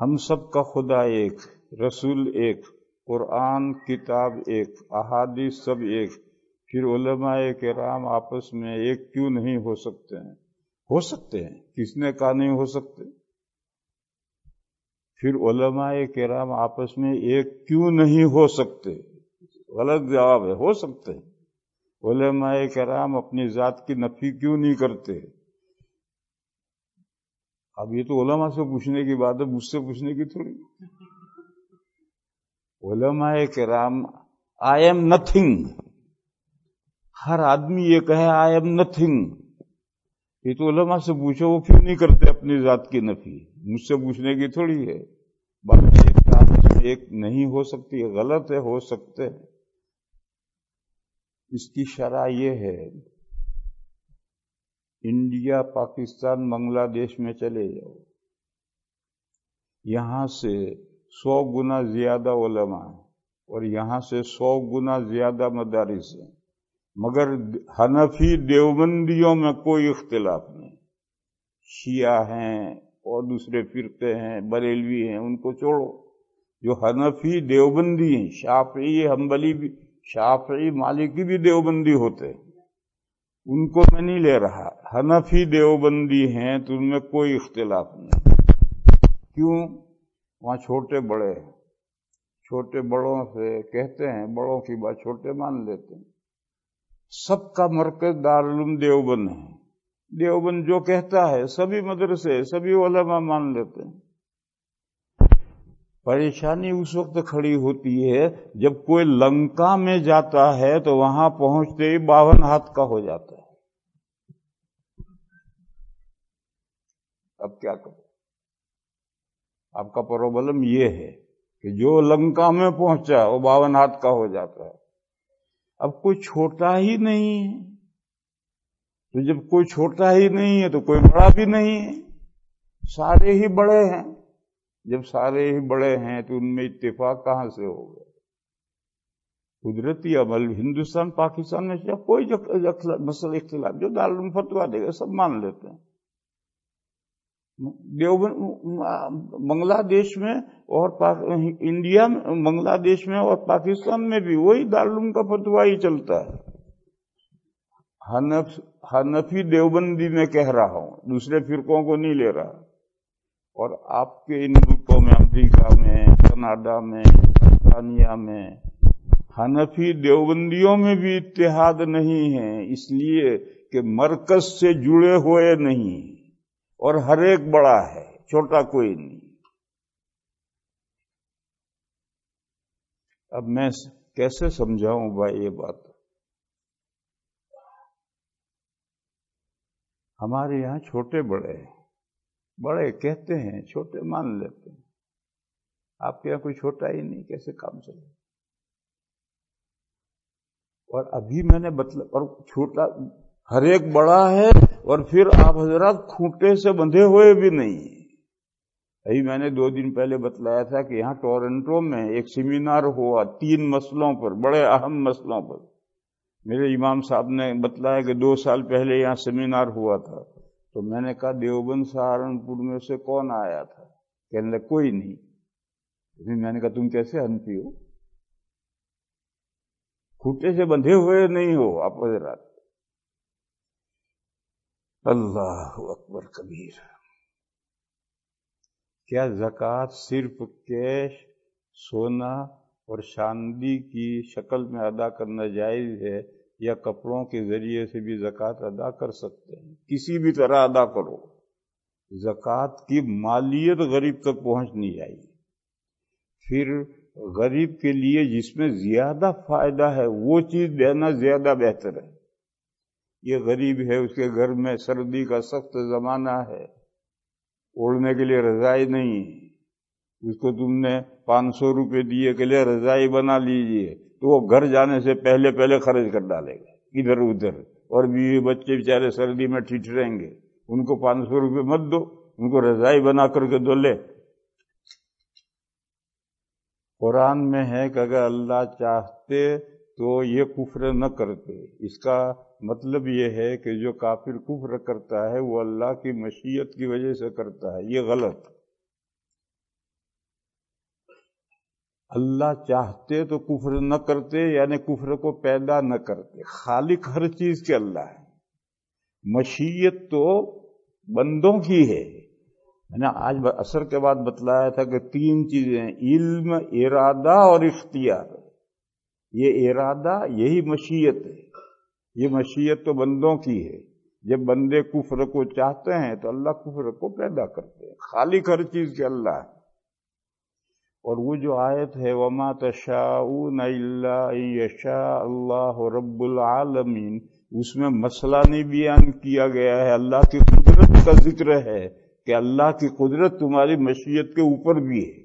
ہم سب کا خدا ایک، رسول ایک، قرآن کتاب ایک، احادیث سب ایک، پھر علماء کرام آپس میں ایک کیوں نہیں ہو سکتے ہیں؟ ہو سکتے ہیں، کس نے کہا نہیں ہو سکتے؟ پھر علماء کرام آپس میں ایک کیوں نہیں ہو سکتے؟ غلط جواب ہے، ہو سکتے ہیں۔ علماء کرام اپنی ذات کی نفی کیوں نہیں کرتے؟ اب یہ تو علماء سے پوچھنے کی بات ہے، مجھ سے پوچھنے کی تھوڑی۔ علماء کرام آئی ایم نتھنگ، ہر آدمی یہ کہے آئی ایم نتھنگ، یہ تو علماء سے پوچھو وہ کیوں نہیں کرتے اپنی ذات کی نفی، مجھ سے پوچھنے کی تھوڑی ہے۔ باقی ایک نہیں ہو سکتی، غلط ہے، ہو سکتے ہیں۔ اس کی شرح یہ ہے، انڈیا، پاکستان، بنگلہ دیش میں چلے جاؤ، یہاں سے 100 گنا زیادہ علماء ہیں اور یہاں سے 100 گنا زیادہ مدارس ہیں، مگر حنفی دیوبندیوں میں کوئی اختلاف نہیں۔ شیعہ ہیں اور دوسرے فرقے ہیں، بریلوی ہیں، ان کو چھوڑو۔ جو حنفی دیوبندی ہیں، شافعی حنبلی بھی، شافعی مالکی بھی دیوبندی ہوتے ہیں، ان کو میں نہیں لے رہا۔ حنفی دیوبندی ہیں تو ان میں کوئی اختلاف نہیں۔ کیوں؟ وہاں چھوٹے بڑے ہیں، چھوٹے بڑوں سے کہتے ہیں، بڑوں کی بات چھوٹے مان لیتے ہیں۔ سب کا مرکز دارالعلوم دیوبند ہے، دیوبند جو کہتا ہے سبھی مدرسے، سبھی علماء مان لیتے ہیں۔ پریشانی اس وقت کھڑی ہوتی ہے جب کوئی لنکا میں جاتا ہے تو وہاں پہنچتے ہی 52 ہاتھ کا ہو جاتا ہے۔ اب کیا کریں؟ آپ کا پرابلم یہ ہے کہ جو لنکا میں پہنچا وہ 52 ہاتھ کا ہو جاتا ہے۔ اب کوئی چھوٹا ہی نہیں ہے، تو جب کوئی چھوٹا ہی نہیں ہے تو کوئی بڑا بھی نہیں ہے، سارے ہی بڑے ہیں۔ جب سارے ہی بڑے ہیں تو ان میں اتفاق کہاں سے ہوگا؟ قدرتی عمل ہندوستان پاکستان میں کوئی مسئلہ اختلاف، جو دارالعلوم فتویٰ دے گا سب مان لیتے ہیں۔ بنگلہ دیش میں اور انڈیا میں، بنگلہ دیش میں اور پاکستان میں بھی وہی دارالعلوم کا فتویٰ ہی چلتا ہے۔ حنفی دیوبندی میں کہہ رہا ہوں، دوسرے فرقوں کو نہیں لے رہا۔ اور آپ کے ان ملکوں میں، امریکہ میں، کینیڈا میں، برطانیہ میں، حنفی دیوبندیوں میں بھی اتحاد نہیں ہے، اس لیے کہ مرکز سے جڑے ہوئے نہیں، اور ہر ایک بڑا ہے، چھوٹا کوئی نہیں۔ اب میں کیسے سمجھاؤں بھائی یہ بات؟ ہمارے یہاں چھوٹے بڑے ہیں، بڑے کہتے ہیں، چھوٹے مان لیتے ہیں۔ آپ کے یہاں کوئی چھوٹا ہی نہیں، کیسے کام چلے؟ اور ابھی میں نے اور چھوٹا ہر ایک بڑا ہے، اور پھر آپ حضرات کھوٹے سے بندھے ہوئے بھی نہیں۔ ابھی میں نے 2 دن پہلے بتلایا تھا کہ یہاں ٹورنٹو میں ایک سیمینار ہوا 3 مسئلوں پر، بڑے اہم مسئلوں پر۔ میرے امام صاحب نے بتلایا کہ 2 سال پہلے یہاں سیمینار ہوا تھا، تو میں نے کہا دیوبند سہارنپور میں سے کون آیا تھا؟ کہنے لگے کوئی نہیں۔ میں نے کہا تم کیسے حنفی ہو؟ کھوٹے سے بندھے ہوئے نہیں ہو آپ حضرات۔ اللہ اکبر کبیر۔ کیا زکوٰۃ صرف کیش، سونا اور چاندی کی شکل میں ادا کرنا جائز ہے، یا کپڑوں کے ذریعے سے بھی زکوٰۃ ادا کر سکتے ہیں؟ کسی بھی طرح ادا کرو، زکوٰۃ کی مالیت غریب تک پہنچنی چاہیے۔ پھر غریب کے لیے جس میں زیادہ فائدہ ہے وہ چیز دینا زیادہ بہتر ہے۔ یہ غریب ہے، اس کے گھر میں سردی کا سخت زمانہ ہے، اوڑھنے کے لیے رضائی نہیں، اس کو تم نے 500 روپے دیے کہ لے رضائی بنا لیجئے، تو وہ گھر جانے سے پہلے خرچ کر ڈالے گا ادھر ادھر، اور بیوی بچے بیچارے سردی میں ٹھٹھریں گے، ان کو 500 روپے مت دو، ان کو رضائی بنا کر کے دو لے۔ قرآن میں ہے کہ اگر اللہ چاہتے تو یہ کفر نہ کرتے۔ اس کا مطلب یہ ہے کہ جو کافر کفر کرتا ہے وہ اللہ کی مشیت کی وجہ سے کرتا ہے، یہ غلط۔ اللہ چاہتے تو کفر نہ کرتے، یعنی کفر کو پیدا نہ کرتے۔ خالق ہر چیز کے اللہ ہے، مشیت تو بندوں کی ہے۔ میں نے آج عصر کے بعد بتلایا تھا کہ 3 چیزیں ہیں، علم، ارادہ اور اختیار۔ یہ ارادہ یہی مشیت ہے، یہ مشیت تو بندوں کی ہے۔ جب بندے کفر کو چاہتے ہیں تو اللہ کفر کو پیدا کرتے ہیں۔ خالق ہر چیز کے اللہ ہے۔ اور وہ جو آیت ہے وَمَا تَشَاءُونَ إِلَّا أَن يَشَاءَ اللَّهُ رَبُّ الْعَالَمِينَ، اس میں مسئلہ نہیں بیان کیا گیا ہے، اللہ کی قدرت کا ذکر ہے کہ اللہ کی قدرت تمہاری مشیت کے اوپر بھی ہے۔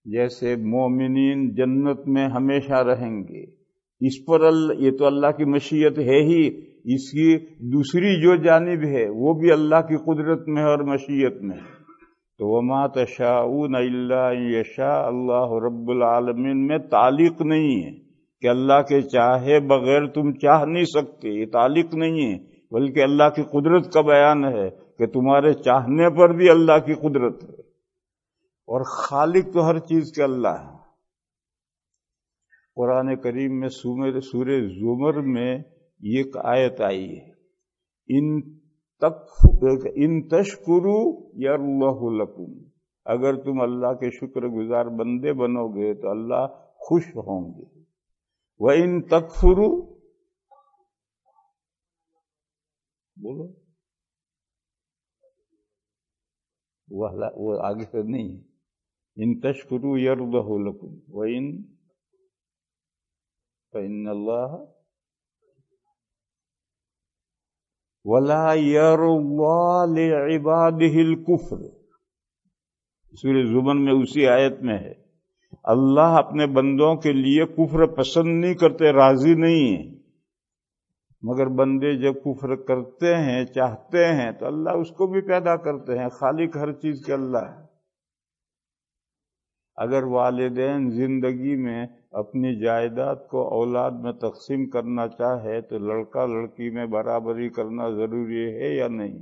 جیسے مومنین جنت میں ہمیشہ رہیں گے، اس پر یہ تو اللہ کی مشیت ہے ہی، اس کی دوسری جو جانب ہے وہ بھی اللہ کی قدرت میں اور مشیت میں ہے۔ تو وَمَا تَشَاءُونَ إِلَّا أَن يَشَاءَ اللَّهُ رَبُّ الْعَالَمِينَ میں تعلق نہیں ہے کہ اللہ کے چاہے بغیر تم چاہ نہیں سکتے، یہ تعلق نہیں ہے، بلکہ اللہ کی قدرت کا بیان ہے کہ تمہارے چاہنے پر بھی اللہ کی قدرت ہے۔ اور خالق تو ہر چیز کے اللہ ہے۔ قرآن کریم میں سورہ زمر میں یہ ایک آیت آئی ہے، ان تشکروا یرضہ لکم، اگر تم اللہ کے شکر گزار بندے بنو گے تو اللہ خوش ہوں گے۔ وَإِن تکفروا، بولو وہ آگے سے نہیں ہے، ان تشکروا یرضہ لکم وَإِن فَإِنَّ اللَّهَ وَلَا يَرْضَىٰ لِعِبَادِهِ الْكُفْرَ، سورہ زمر میں اسی آیت میں ہے، اللہ اپنے بندوں کے لیے کفر پسند نہیں کرتے، راضی نہیں ہیں، مگر بندے جب کفر کرتے ہیں، چاہتے ہیں تو اللہ اس کو بھی پیدا کرتے ہیں۔ خالق ہر چیز کے اللہ ہے۔ اگر والدین زندگی میں اپنی جائیداد کو اولاد میں تقسیم کرنا چاہے تو لڑکا لڑکی میں برابری کرنا ضروری ہے یا نہیں؟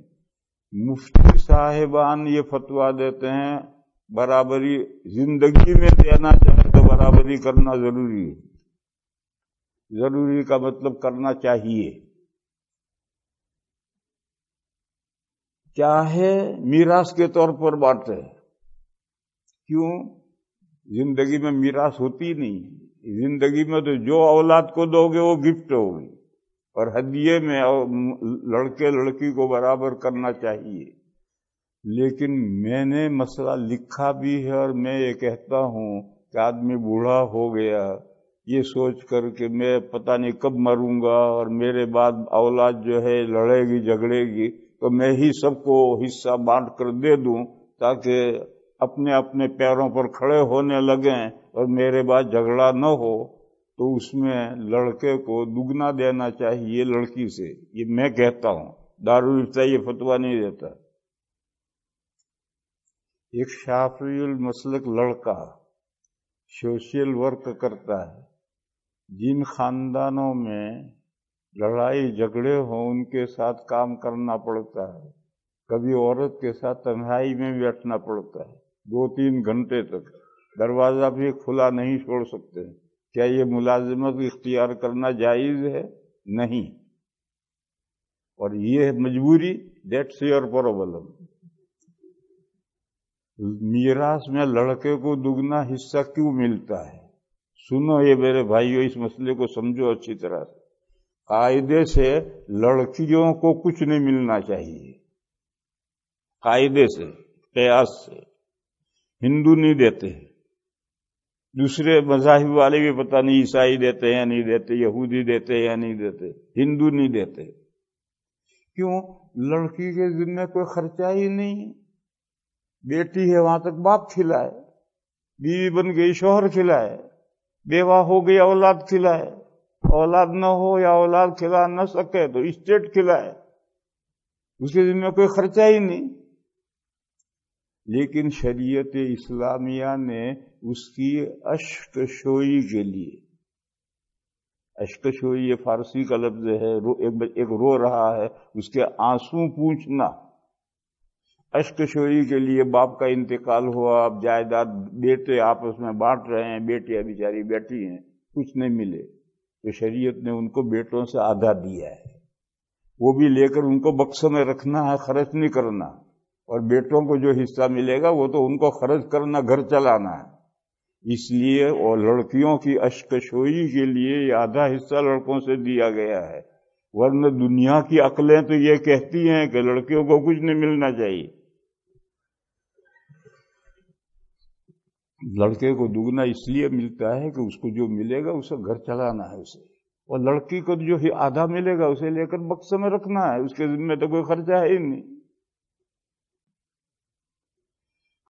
مفتی صاحبان یہ فتویٰ دیتے ہیں برابری زندگی میں دینا چاہے تو برابری کرنا ضروری ہے۔ ضروری کا مطلب کرنا چاہیے، چاہے میراث کے طور پر بانٹے۔ کیوں؟ زندگی میں میراث ہوتی نہیں، زندگی میں تو جو اولاد کو دو گے وہ گفٹ ہوگی، اور ہدیے میں لڑکے لڑکی کو برابر کرنا چاہیے۔ لیکن میں نے مسئلہ لکھا بھی ہے اور میں یہ کہتا ہوں کہ آدمی بوڑھا ہو گیا یہ سوچ کر کہ میں پتہ نہیں کب مروں گا اور میرے بعد اولاد جو ہے لڑے گی جھگڑے گی، تو میں ہی سب کو حصہ بانٹ کر دے دوں تاکہ اپنے اپنے پیروں پر کھڑے ہونے لگیں اور میرے بعد جھگڑا نہ ہو، تو اس میں لڑکے کو دگنا دینا چاہیے لڑکی سے۔ یہ میں کہتا ہوں، دارالفتہ یہ فتویٰ نہیں دیتا۔ ایک شافعی المسلک لڑکا سوشل ورک کرتا ہے، جن خاندانوں میں لڑائی جھگڑے ہوں ان کے ساتھ کام کرنا پڑتا ہے، کبھی عورت کے ساتھ تنہائی میں بیٹھنا پڑتا ہے 2-3 گھنٹے تک، دروازہ بھی کھلا نہیں چھوڑ سکتے۔ کیا یہ ملازمت اختیار کرنا جائز ہے؟ نہیں، اور یہ مجبوری، دیٹس یور پرابلم۔ میراث میں لڑکے کو دگنا حصہ کیوں ملتا ہے؟ سنو یہ میرے بھائیو، اس مسئلے کو سمجھو اچھی طرح سے۔ قاعدے سے لڑکیوں کو کچھ نہیں ملنا چاہیے، قاعدے سے، قیاس سے۔ ہندو نہیں دیتے، دوسرے مذاہب والے بھی پتہ نہیں عیسائی دیتے ہیں یا نہیں دیتے، یہودی دیتے ہیں یا نہیں دیتے، ہندو نہیں دیتے۔ کیوں؟ لڑکی کے ذمہ کوئی خرچہ ہی نہیں ہے، بیٹی ہے وہاں تک باپ کھلائے، بیوی بن گئی شوہر کھلائے، بیوہ ہو گئی اولاد کھلائے، اولاد نہ ہو یا اولاد کھلا نہ سکے تو اسٹیٹ کھلائے، اس کے ذمہ کوئی خرچہ ہی نہیں۔ لیکن شریعت اسلامیہ نے اس کی اشک شوئی کے لیے، اشک شوئی یہ فارسی کا لفظ ہے، ایک رو رہا ہے، اس کے آنسو پوچھنا، اشکشوئی کے لیے باپ کا انتقال ہوا، اب جائیداد بیٹے آپس میں بانٹ رہے ہیں، بیٹیاں بیچاری بیٹھی ہیں، کچھ نہیں ملے، تو شریعت نے ان کو بیٹوں سے آدھا دیا ہے، وہ بھی لے کر ان کو بکسوں میں رکھنا ہے، خرچ نہیں کرنا، اور بیٹوں کو جو حصہ ملے گا وہ تو ان کو خرچ کرنا، گھر چلانا ہے۔ اس لیے اور لڑکیوں کی اشکشوئی کے لیے یہ آدھا حصہ لڑکوں سے دیا گیا ہے، ورنہ دنیا کی عقلیں تو یہ کہتی ہیں کہ لڑکیوں کو کچھ نہیں ملنا چاہیے، لڑکے کو دگنا اس لیے ملتا ہے کہ اس کو جو ملے گا اسے گھر چلانا ہے اسے، اور لڑکی کو جو آدھا ملے گا اسے لے کر بکسے میں رکھنا ہے، اس کے ذمہ تو کوئی خرچہ ہے ہی نہیں۔